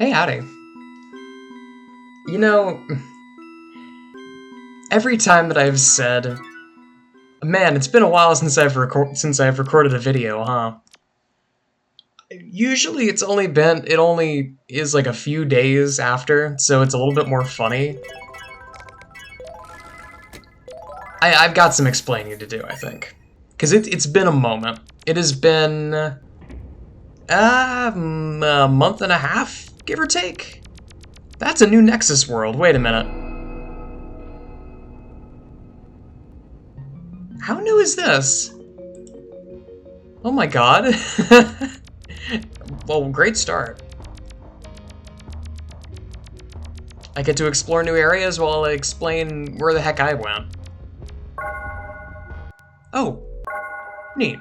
Hey, howdy. You know, every time that I've said, "Man, it's been a while since I've recorded a video, huh?" Usually, it only is like a few days after, so it's a little bit more funny. I've got some explaining to do, I think, because it's been a moment. It has been a month and a half, give or take. That's a new Nexus world. Wait a minute. How new is this? Oh my god. Well, great start. I get to explore new areas while I explain where the heck I went. Oh, neat.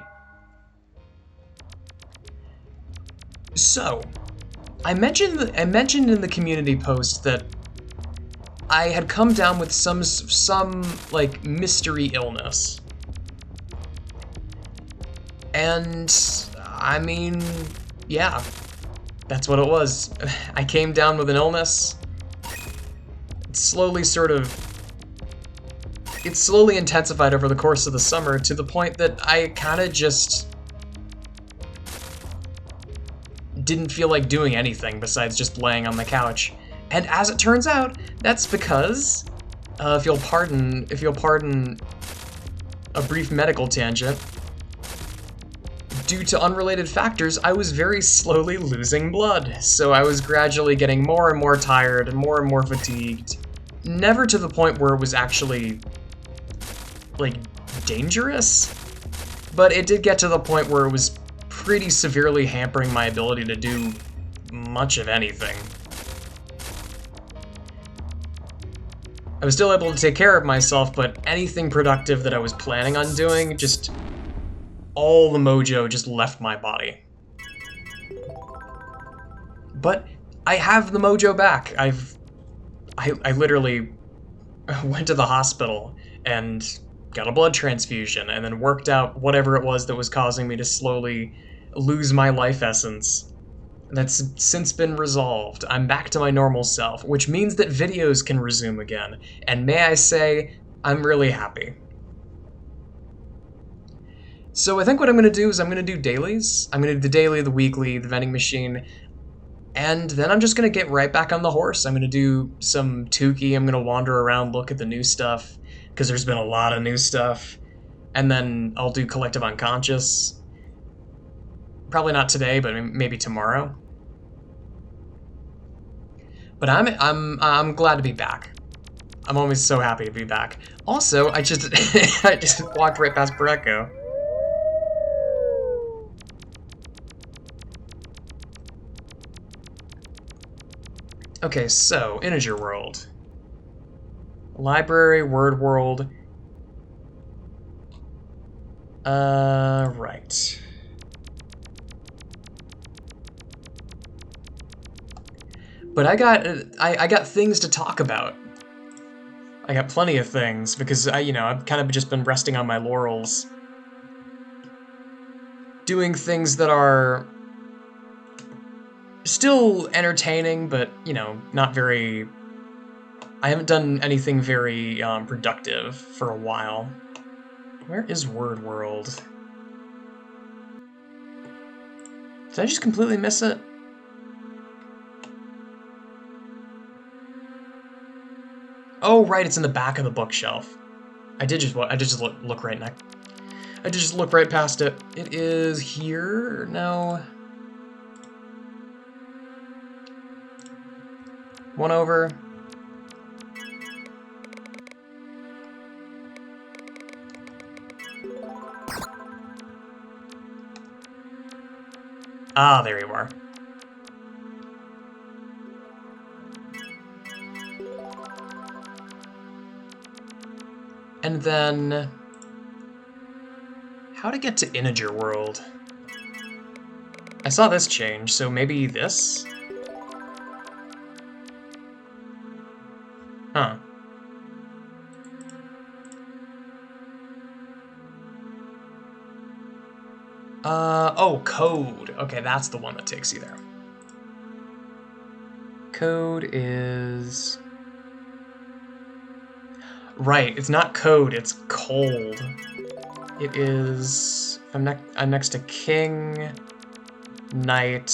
So, I mentioned in the community post that I had come down with some like mystery illness. And I mean, yeah, that's what it was. I came down with an illness. Slowly it slowly intensified over the course of the summer to the point that I kind of just didn't feel like doing anything besides just laying on the couch. And as it turns out, that's because, if you'll pardon a brief medical tangent, due to unrelated factors, I was very slowly losing blood. So I was gradually getting more and more tired and more fatigued. Never to the point where it was actually, like, dangerous, but it did get to the point where it was pretty severely hampering my ability to do much of anything. I was still able to take care of myself, but anything productive that I was planning on doing, just all the mojo just left my body. But I have the mojo back. I literally went to the hospital and got a blood transfusion and then worked out whatever it was that was causing me to slowly lose my life essence. That's since been resolved. I'm back to my normal self, which means that videos can resume again. And may I say, I'm really happy. So I think what I'm going to do is I'm going to do dailies. I'm going to do the daily, the weekly, the vending machine, and then I'm just going to get right back on the horse. I'm going to do some Tukey. I'm going to wander around, look at the new stuff, because there's been a lot of new stuff. And then I'll do Collective Unconscious. Probably not today, but maybe tomorrow. But I'm glad to be back. I'm always so happy to be back. Also, I just I just walked right past Brecco. Okay, so Integer World, Library, Word World. Right. But I got things to talk about. I got plenty of things because I've kind of just been resting on my laurels, doing things that are still entertaining, but not very. I haven't done anything very productive for a while. Where is Word World? Did I just completely miss it? Oh, right, it's in the back of the bookshelf. I did just look right next. I did just look right past it. It is here? No. One over. Ah, there you are. And then... how to get to Integer World? I saw this change, so maybe this? Huh. Oh, code. Okay, that's the one that takes you there. code is... Right, it's not code, it's cold. It is... I'm next to king, knight,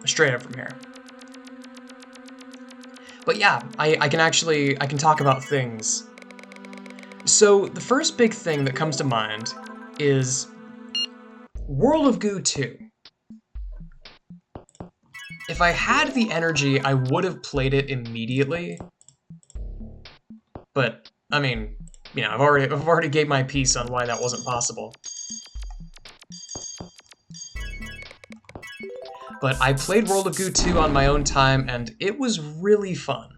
straight up from here. But yeah, I can talk about things. So the first big thing that comes to mind is World of Goo 2. If I had the energy, I would have played it immediately. But I mean, you know, I've already gave my piece on why that wasn't possible. But I played World of Goo 2 on my own time, and it was really fun.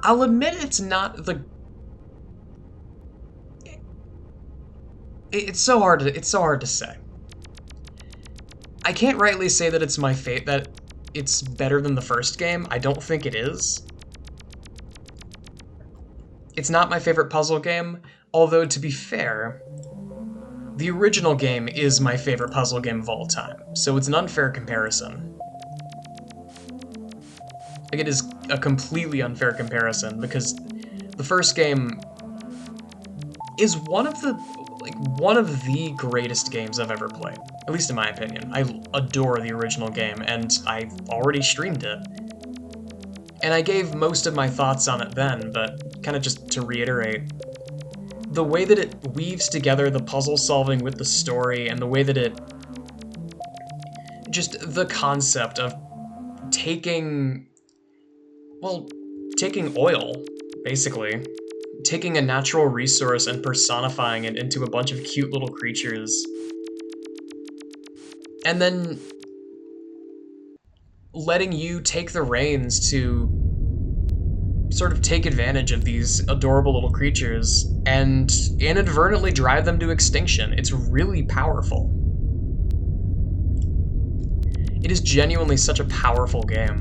I'll admit it's not the... It's so hard to say. I can't rightly say that it's that it's better than the first game. I don't think it is. It's not my favorite puzzle game, although to be fair, the original game is my favorite puzzle game of all time, so it's an unfair comparison. Like, it is a completely unfair comparison, because the first game is one of the greatest games I've ever played, at least in my opinion. I adore the original game, and I've already streamed it. And I gave most of my thoughts on it then, but kind of just to reiterate, the way that it weaves together the puzzle solving with the story, and the way that it... just the concept of taking oil, basically. Taking a natural resource and personifying it into a bunch of cute little creatures. And then letting you take the reins to sort of take advantage of these adorable little creatures and inadvertently drive them to extinction. It's really powerful. It is genuinely such a powerful game.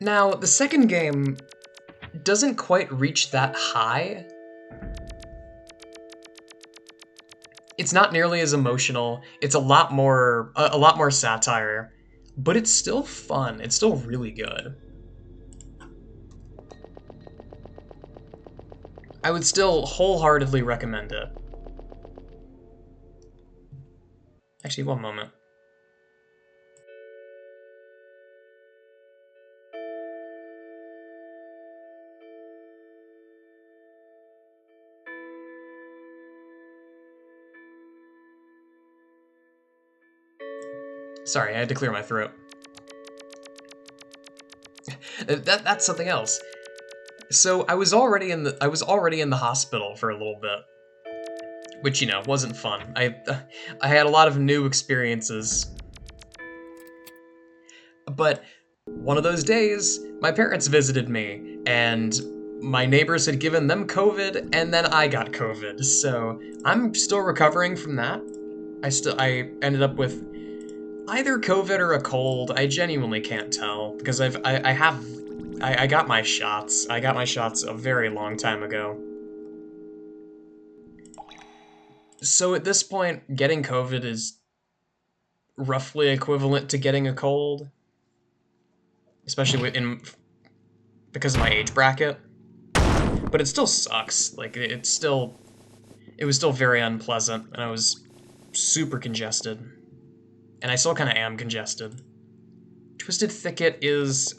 Now, the second game doesn't quite reach that high. It's not nearly as emotional. It's a lot more satire, but it's still fun. It's still really good. I would still wholeheartedly recommend it. Actually, one moment. Sorry, I had to clear my throat. That's something else. So I was already in the hospital for a little bit, which, you know, wasn't fun. I had a lot of new experiences. But one of those days, my parents visited me, and my neighbors had given them COVID, and then I got COVID. So I'm still recovering from that. I ended up with either COVID or a cold. I genuinely can't tell, because I got my shots. I got my shots a very long time ago. So at this point, getting COVID is roughly equivalent to getting a cold, especially because of my age bracket. But it still sucks. Like, it was still very unpleasant, and I was super congested. And I still kind of am congested. Twisted Thicket is...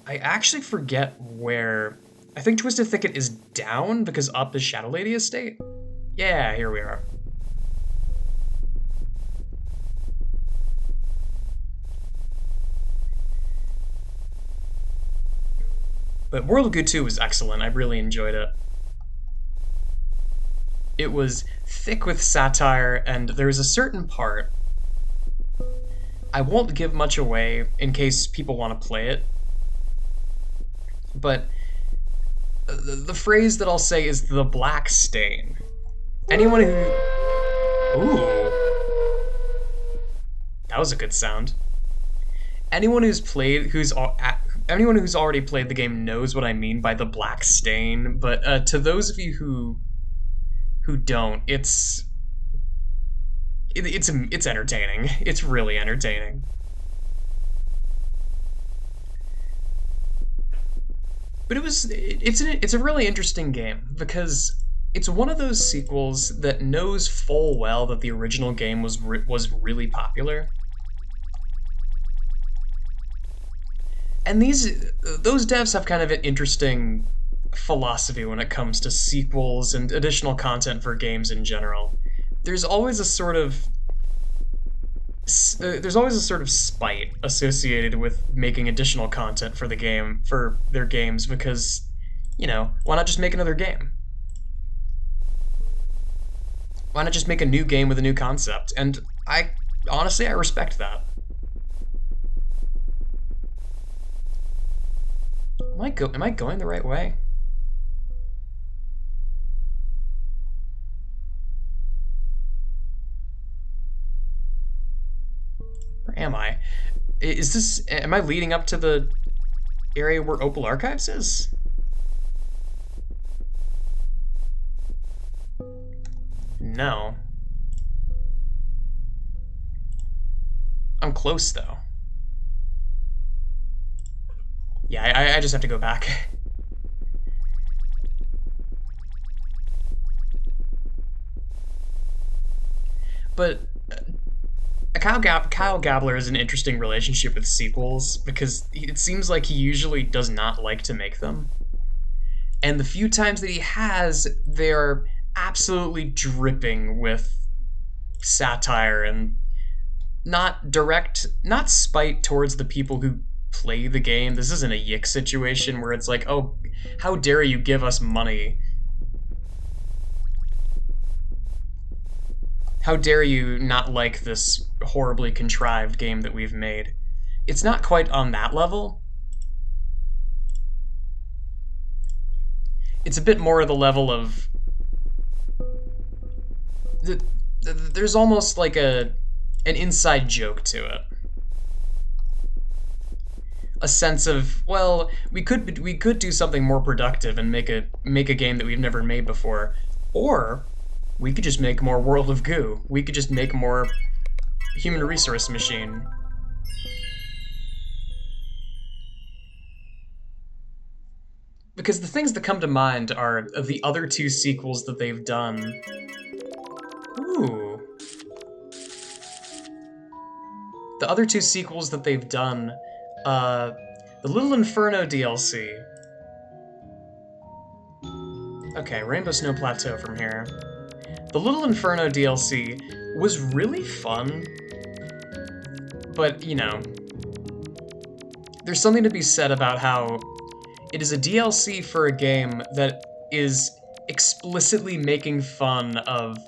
I actually forget where... I think Twisted Thicket is down, because up is Shadow Lady Estate? Yeah, here we are. But World of Goo 2 was excellent. I really enjoyed it. It was thick with satire, and there was a certain part... I won't give much away in case people want to play it, but the phrase that I'll say is the black stain. Anyone who... Ooh. That was a good sound. Anyone who's played, anyone who's already played the game knows what I mean by the black stain, but to those of you who don't, it's entertaining. It's really entertaining. But it's a really interesting game because it's one of those sequels that knows full well that the original game was really popular. And those devs have kind of an interesting philosophy when it comes to sequels and additional content for games in general. There's always a sort of there's always a sort of spite associated with making additional content for the game for their games because, why not just make another game? Why not just make a new game with a new concept? And I honestly I respect that. Am I going the right way? Where am I? Am I leading up to the area where Opal Archives is? No. I'm close though. Yeah, I just have to go back. But Kyle Gabler has an interesting relationship with sequels because it seems like he usually does not like to make them. And the few times that he has, they're absolutely dripping with satire and not spite towards the people who play the game. This isn't a yick situation where it's like, oh, how dare you give us money? How dare you not like this horribly contrived game that we've made? It's not quite on that level. It's a bit more of the level of there's almost like an inside joke to it. A sense of, well, we could do something more productive and make a game that we've never made before, or we could just make more World of Goo. We could just make more Human Resource Machine. Because the things that come to mind are the other two sequels that they've done. Ooh. The other two sequels that they've done, uh, the Little Inferno DLC. Okay, Rainbow Snow Plateau from here. The Little Inferno DLC was really fun, but, there's something to be said about how it is a DLC for a game that is explicitly making fun of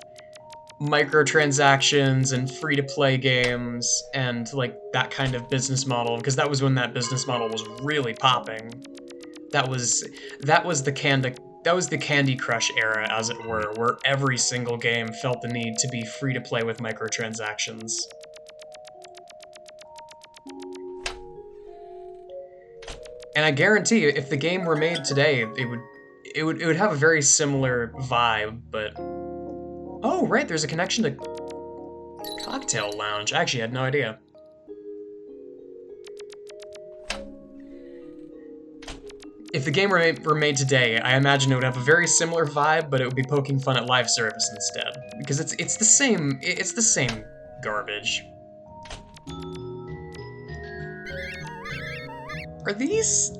microtransactions and free-to-play games and like that kind of business model, because that was when that business model was really popping. That was that was the Candy Crush era, as it were, where every single game felt the need to be free to play with microtransactions. And I guarantee you, if the game were made today, it would have a very similar vibe, but oh right, there's a connection to Cocktail Lounge. I actually had no idea. If the game were made today, I imagine it would have a very similar vibe, but it would be poking fun at live service instead, because it's the same garbage. Are these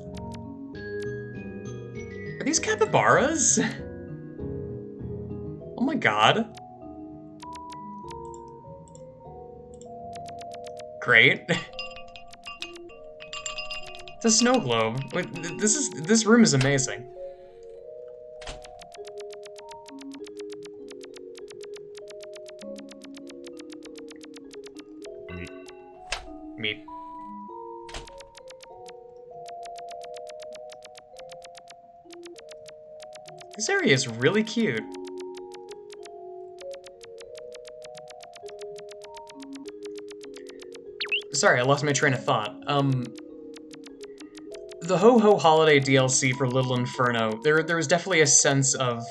capybaras? Oh my god. Great. It's a snow globe. Wait, this room is amazing. Meat. This area is really cute. Sorry, I lost my train of thought. the Ho-Ho Holiday DLC for Little Inferno, there was definitely a sense of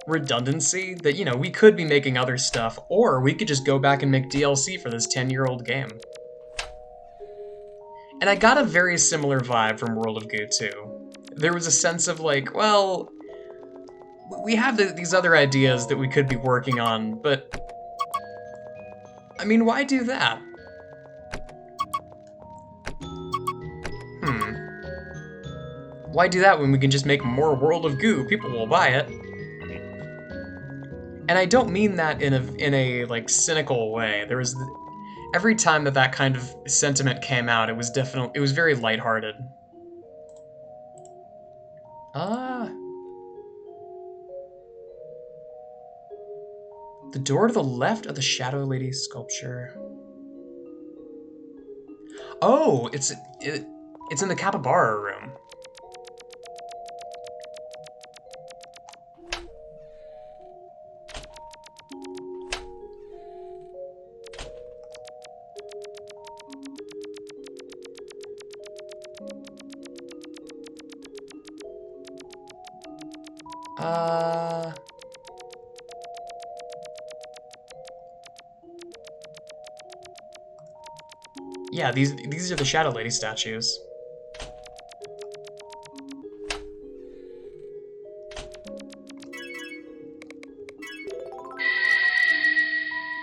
redundancy that, you know, we could be making other stuff, or we could just go back and make DLC for this 10-year-old game. And I got a very similar vibe from World of Goo 2. There was a sense of like, well, we have these other ideas that we could be working on, but I mean, why do that? Why do that when we can just make more World of Goo? People will buy it. And I don't mean that in a like cynical way. There was every time that kind of sentiment came out, it was very lighthearted. The door to the left of the Shadow Lady sculpture. Oh, it's in the capybara room. Yeah, these are the Shadow Lady statues.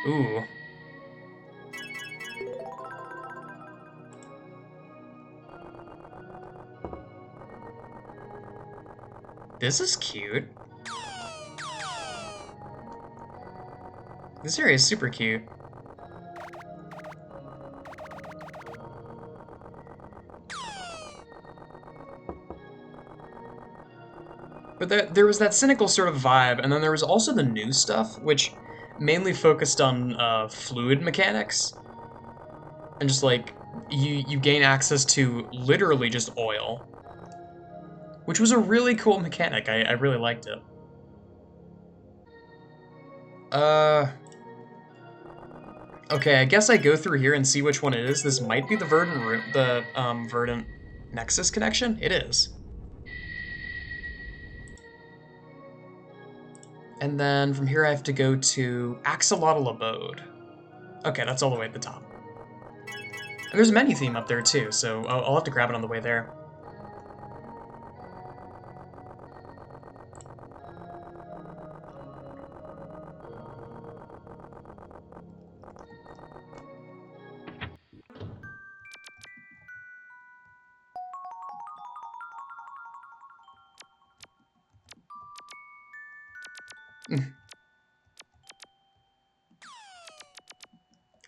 Ooh. This is cute. This area is super cute. But there was that cynical sort of vibe, and then there was also the new stuff, which mainly focused on fluid mechanics. And just like, you gain access to literally just oil. Which was a really cool mechanic. I really liked it. Okay, I guess I go through here and see which one it is. This might be the Verdant Nexus connection? It is. And then from here I have to go to Axolotl Abode. Okay, that's all the way at the top. And there's a menu theme up there too, so I'll have to grab it on the way there.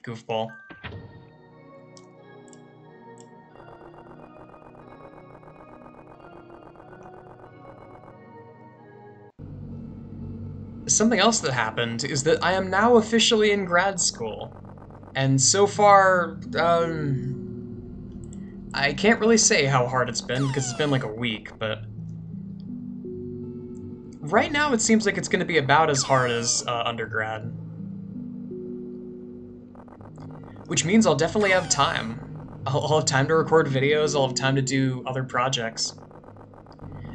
Goofball. Something else that happened is that I am now officially in grad school. And so far, I can't really say how hard it's been because it's been like a week, but right now it seems like it's going to be about as hard as undergrad. Which means I'll definitely have time. I'll have time to record videos, I'll have time to do other projects.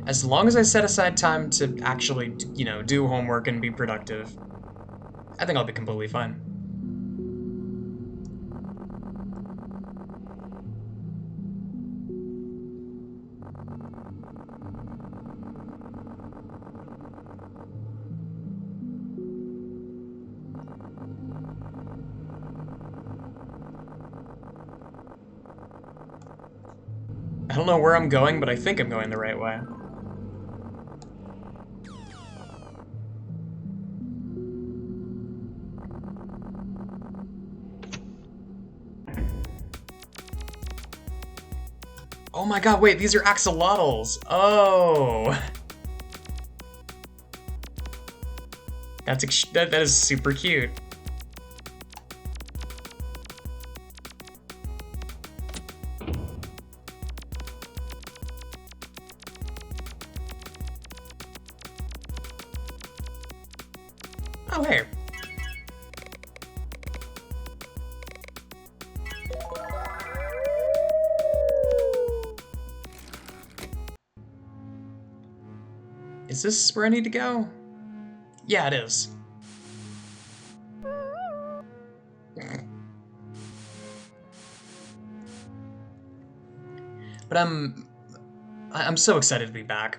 As long as I set aside time to actually, you know, do homework and be productive, I think I'll be completely fine. I don't know where I'm going, but I think I'm going the right way. Oh my god, wait, these are axolotls! Oh! That is super cute. Oh, hey. Is this where I need to go? Yeah, it is. But I'm so excited to be back.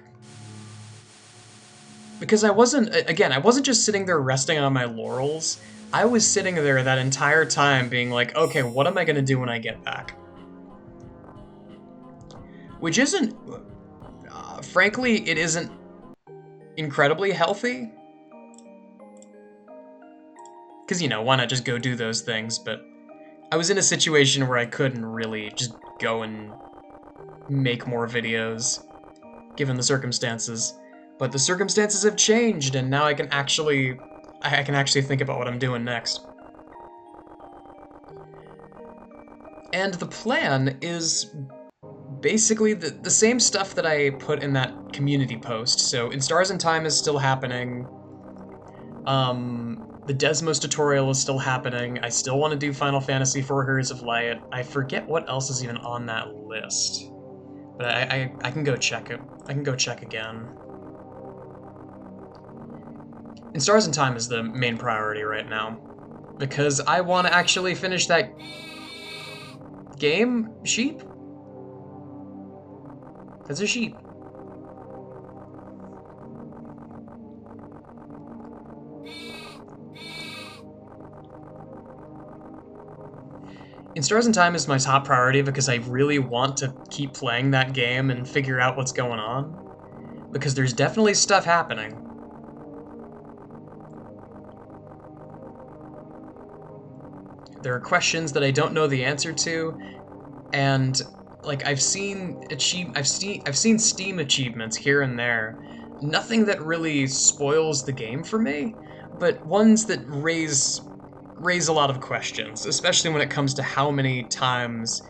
Because I wasn't just sitting there resting on my laurels. I was sitting there that entire time being like, okay, what am I gonna do when I get back? Which isn't, frankly, it isn't incredibly healthy. Because, why not just go do those things? But I was in a situation where I couldn't really just go and make more videos, given the circumstances. But the circumstances have changed, and now I can actually think about what I'm doing next. And the plan is basically the same stuff that I put in that community post. So In Stars and Time is still happening. The Desmos tutorial is still happening. I still want to do Final Fantasy IV Heroes of Light. I forget what else is even on that list. But I can go check it. I can go check again. In Stars and Time is the main priority right now. Because I want to actually finish that game? Sheep? That's a sheep. In Stars and Time is my top priority because I really want to keep playing that game and figure out what's going on. Because there's definitely stuff happening. There are questions that I don't know the answer to, and like I've seen Steam achievements here and there. Nothing that really spoils the game for me, but ones that raise a lot of questions, especially when it comes to how many times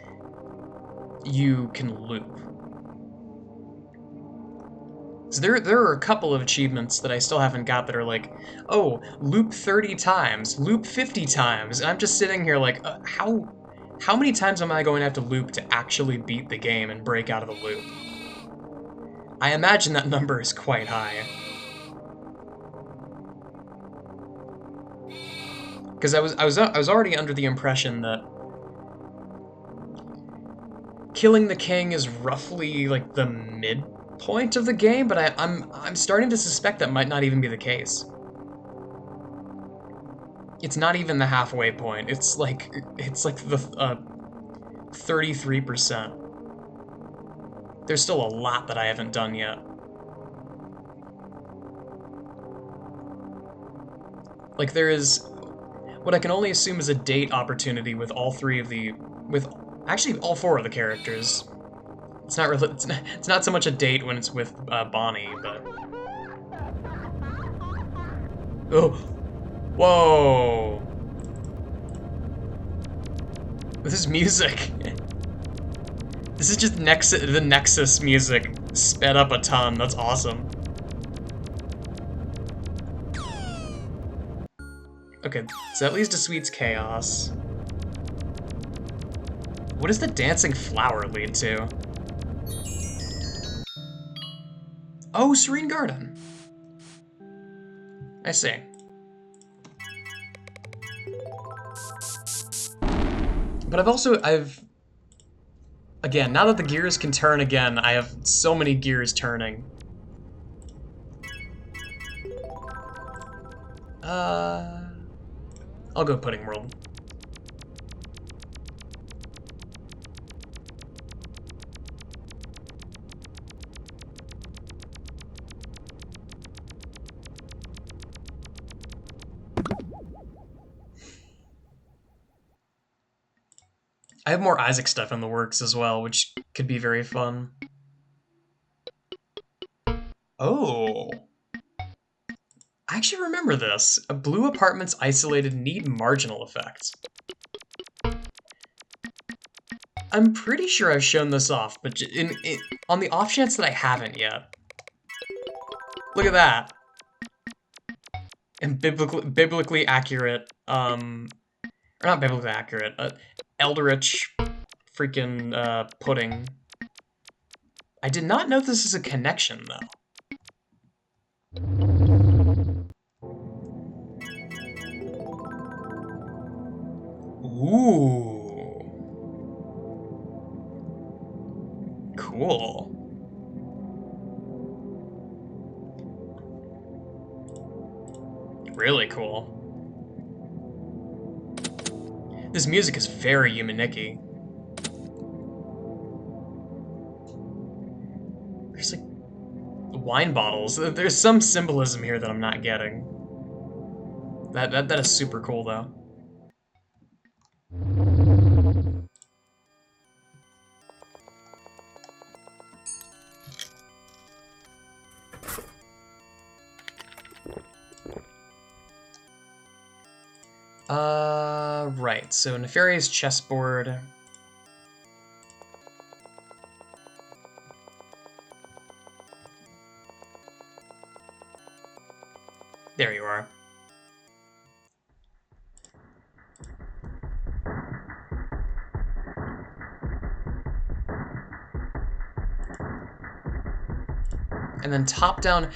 you can loop. So there are a couple of achievements that I still haven't got that are like, oh, loop 30 times, loop 50 times, and I'm just sitting here like, how many times am I going to have to loop to actually beat the game and break out of the loop? I imagine that number is quite high. Because I was already under the impression that killing the king is roughly like the midpoint of the game, but I'm starting to suspect that might not even be the case. It's not even the halfway point. It's like the 33%. There's still a lot that I haven't done yet. Like there is what I can only assume is a date opportunity with all three of the actually all four of the characters. It's not really it's not so much a date when it's with Bonnie, but oh, whoa! This is music. This is just the Nexus music sped up a ton. That's awesome. Okay, so that leads to Sweet's Chaos. What does the Dancing Flower lead to? Oh, Serene Garden. I see. But again, now that the gears can turn again, I have so many gears turning. I'll go Pudding World. I have more Isaac stuff in the works as well, which could be very fun. Oh. I actually remember this. Blue apartments isolated need marginal effects. I'm pretty sure I've shown this off, but on the off chance that I haven't yet. Look at that. And biblically accurate, or not biblically accurate, Eldritch freaking pudding. I did not know this is a connection, though. Ooh. Cool. Really cool. This music is very Yumaniki. There's like wine bottles. There's some symbolism here that I'm not getting. That is super cool though. Right. So Nefarious chessboard. There you are. And then top-down,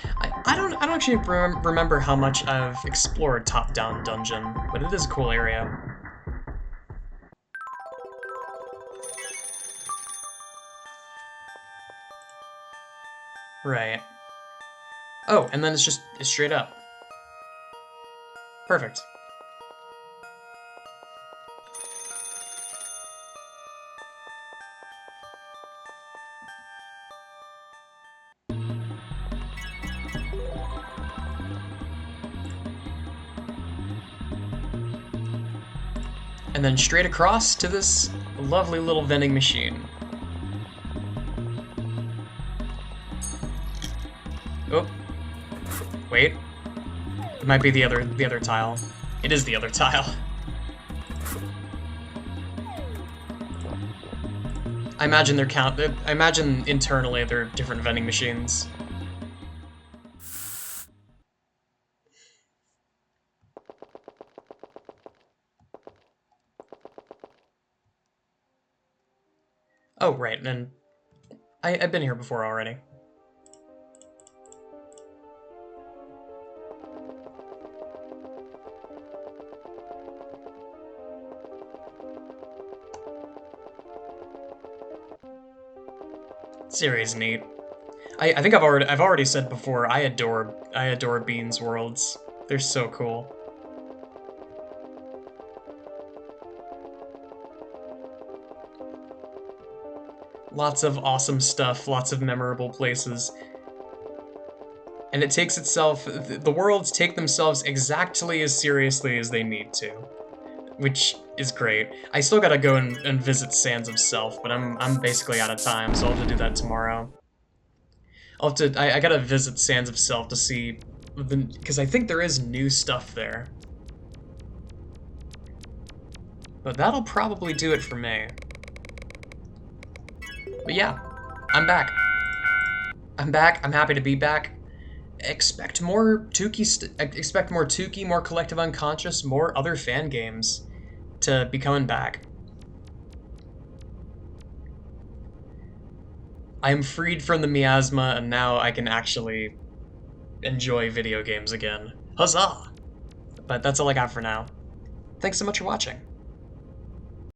I don't actually remember how much I've explored top-down dungeon, but it is a cool area. Right. Oh, and then it's straight up. Perfect. And then straight across to this lovely little vending machine. Oh. Wait. It might be the other tile. It is the other tile. I imagine I imagine internally they're different vending machines. Oh, right, and I've been here before already. This area is neat. I think I've already said before, I adore Beans worlds. They're so cool. Lots of awesome stuff, lots of memorable places. And it takes itself, the worlds take themselves exactly as seriously as they need to, which is great. I still gotta go and visit Sands of Self, but I'm basically out of time, so I'll have to do that tomorrow. I gotta visit Sands of Self to see, because I think there is new stuff there. But that'll probably do it for me. But yeah, I'm back. I'm back. I'm happy to be back. Expect more Tukey, more Collective Unconscious, more other fan games to be coming back. I am freed from the miasma, and now I can actually enjoy video games again. Huzzah! But that's all I got for now. Thanks so much for watching.